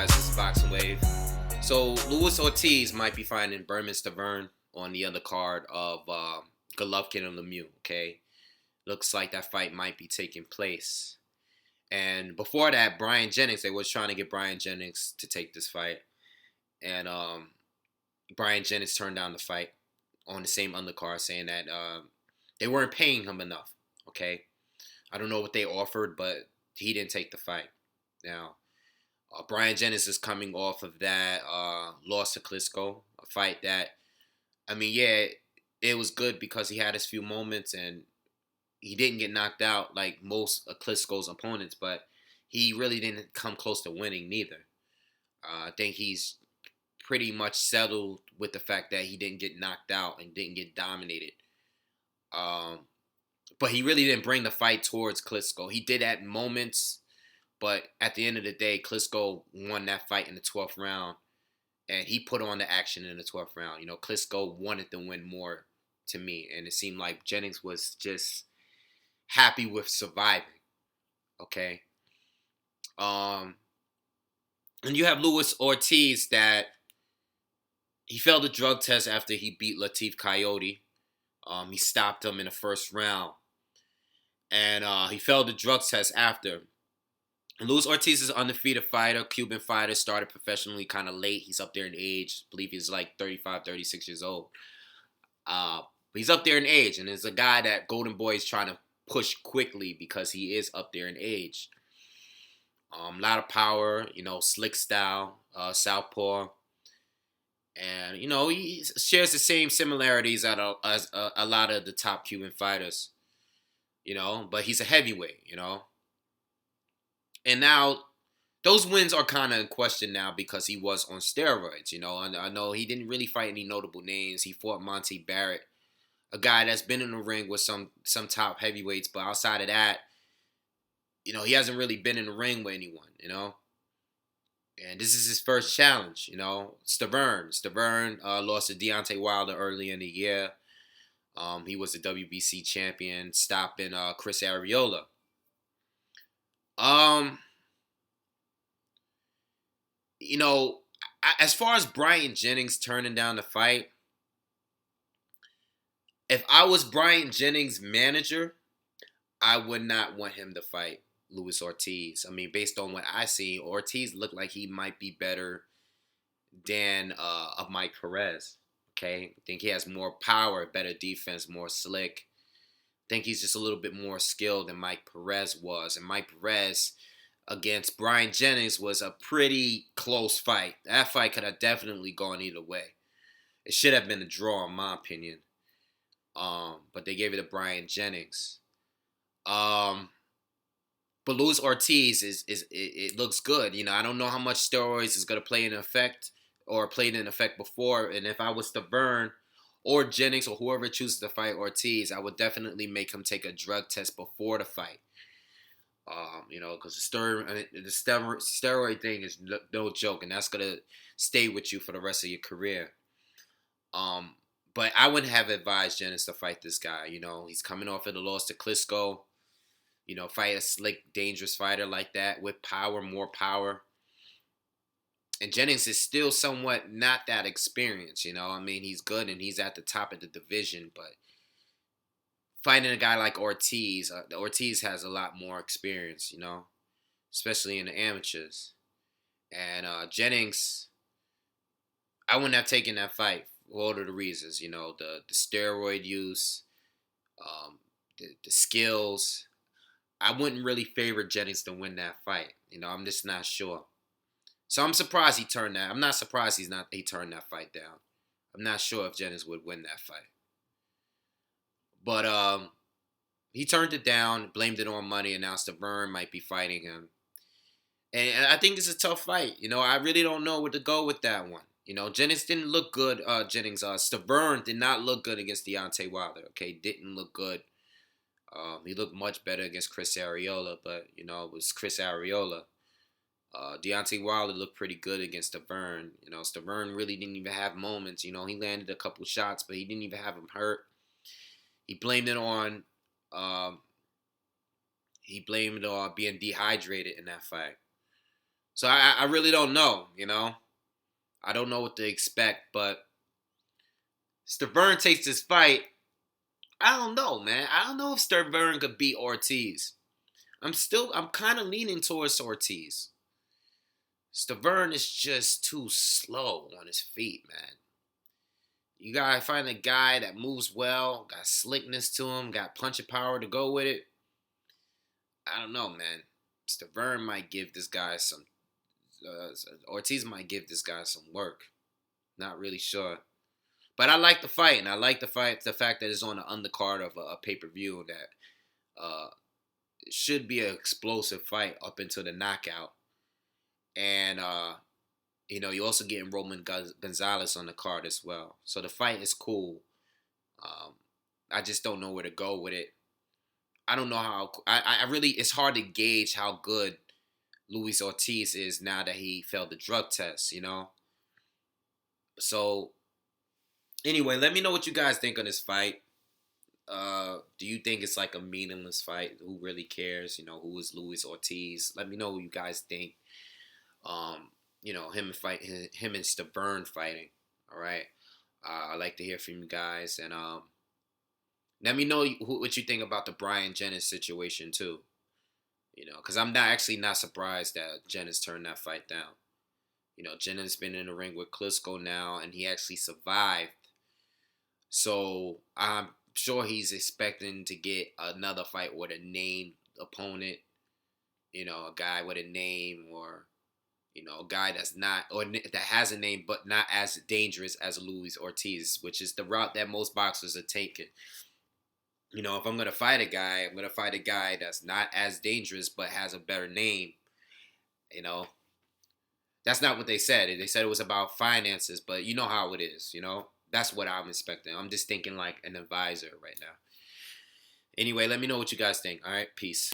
guys? This is BoxingWave. So Luis Ortiz might be fighting Berman Stiverne on the undercard of Golovkin and Lemieux. Okay, looks like that fight might be taking place. And before that, Brian Jennings, they was trying to get Brian Jennings to take this fight, and Brian Jennings turned down the fight on the same undercard, saying that they weren't paying him enough. Okay, I don't know what they offered, but he didn't take the fight. Now, Brian Jennings is coming off of that loss to Klitschko, a fight that, I mean, yeah, it was good because he had his few moments and he didn't get knocked out like most of Klitschko's opponents, but he really didn't come close to winning neither. I think he's pretty much settled with the fact that he didn't get knocked out and didn't get dominated. But he really didn't bring the fight towards Klitschko. He did at moments, but at the end of the day, Klitschko won that fight in the 12th round, and he put on the action in the 12th round. You know, Klitschko wanted to win more to me, and it seemed like Jennings was just happy with surviving. Okay. And you have Luis Ortiz that he failed the drug test after he beat Latif Coyote. He stopped him in the first round, and he failed the drug test after. Luis Ortiz is an undefeated fighter, Cuban fighter, started professionally kind of late. He's up there in age. I believe he's like 35, 36 years old. He's up there in age, and is a guy that Golden Boy is trying to push quickly because he is up there in age. A lot of power, you know, slick style, southpaw. And, you know, he shares the same similarities as a lot of the top Cuban fighters, you know, but he's a heavyweight, you know. And now, those wins are kind of in question now because he was on steroids, you know. I know he didn't really fight any notable names. He fought Monty Barrett, a guy that's been in the ring with some top heavyweights. But outside of that, you know, he hasn't really been in the ring with anyone, you know. And this is his first challenge, you know. Stiverne lost to Deontay Wilder early in the year. He was the WBC champion, stopping Chris Arreola. You know, as far as Brian Jennings turning down the fight, if I was Brian Jennings' manager, I would not want him to fight Luis Ortiz. I mean, based on what I see, Ortiz looked like he might be better than of Mike Perez. Okay, I think he has more power, better defense, more slick. I think he's just a little bit more skilled than Mike Perez was. And Mike Perez against Brian Jennings was a pretty close fight. That fight could have definitely gone either way. It should have been a draw, in my opinion. But they gave it to Brian Jennings. But Luis Ortiz it looks good. You know, I don't know how much steroids is going to play in effect or played in effect before. And if I was Stiverne or Jennings or whoever chooses to fight Ortiz, I would definitely make him take a drug test before the fight. You know, because the steroid thing is no joke, and that's gonna stay with you for the rest of your career. But I wouldn't have advised Jennings to fight this guy. You know, he's coming off of the loss to Klitschko. You know, fight a slick, dangerous fighter like that with power, more power. And Jennings is still somewhat not that experienced, you know. I mean, he's good and he's at the top of the division, but fighting a guy like Ortiz, Ortiz has a lot more experience, you know, especially in the amateurs. And Jennings, I wouldn't have taken that fight for all of the reasons, you know, the steroid use, the skills. I wouldn't really favor Jennings to win that fight. You know, I'm just not sure. So I'm surprised he turned that. I'm not surprised he turned that fight down. I'm not sure if Jennings would win that fight. But he turned it down, blamed it on money, and now Stiverne might be fighting him. And I think it's a tough fight. You know, I really don't know where to go with that one. You know, Jennings didn't look good. Stiverne did not look good against Deontay Wilder. Okay, didn't look good. He looked much better against Chris Arreola, but, you know, it was Chris Arreola. Deontay Wilder looked pretty good against Stiverne. You know, Stiverne really didn't even have moments. You know, he landed a couple shots, but he didn't even have him hurt. He blamed it on being dehydrated in that fight. So I really don't know, I don't know what to expect, but Stiverne takes this fight. I don't know, man. I don't know if Stiverne could beat Ortiz. I'm kind of leaning towards Ortiz. Stiverne is just too slow on his feet, man. You gotta find a guy that moves well, got slickness to him, got punching power to go with it. I don't know, man. Stiverne might give this guy some. Ortiz might give this guy some work. Not really sure. But I like the fight, and I like the fight. The fact that it's on the undercard of a pay per view that it should be an explosive fight up until the knockout. And you also getting Roman Gonzalez on the card as well. So the fight is cool. I just don't know where to go with it. I don't know how. I really. It's hard to gauge how good Luis Ortiz is now that he failed the drug test. So anyway, let me know what you guys think on this fight. Do you think it's like a meaningless fight? Who really cares? Who is Luis Ortiz? Let me know what you guys think. Him and Stiverne fighting. All right. I'd like to hear from you guys, and let me know what you think about the Brian Jennings situation too. Because I'm not surprised that Jennings turned that fight down. Jennings been in the ring with Klitschko now, and he actually survived. So I'm sure he's expecting to get another fight with a named opponent. A guy with a name, or a guy that's not, or that has a name but not as dangerous as Luis Ortiz, which is the route that most boxers are taking. If I'm gonna fight a guy, I'm gonna fight a guy that's not as dangerous but has a better name. You know, that's not what they said. They said it was about finances, but you know how it is. That's what I'm expecting. I'm just thinking like an advisor right now. Anyway, let me know what you guys think. All right, peace.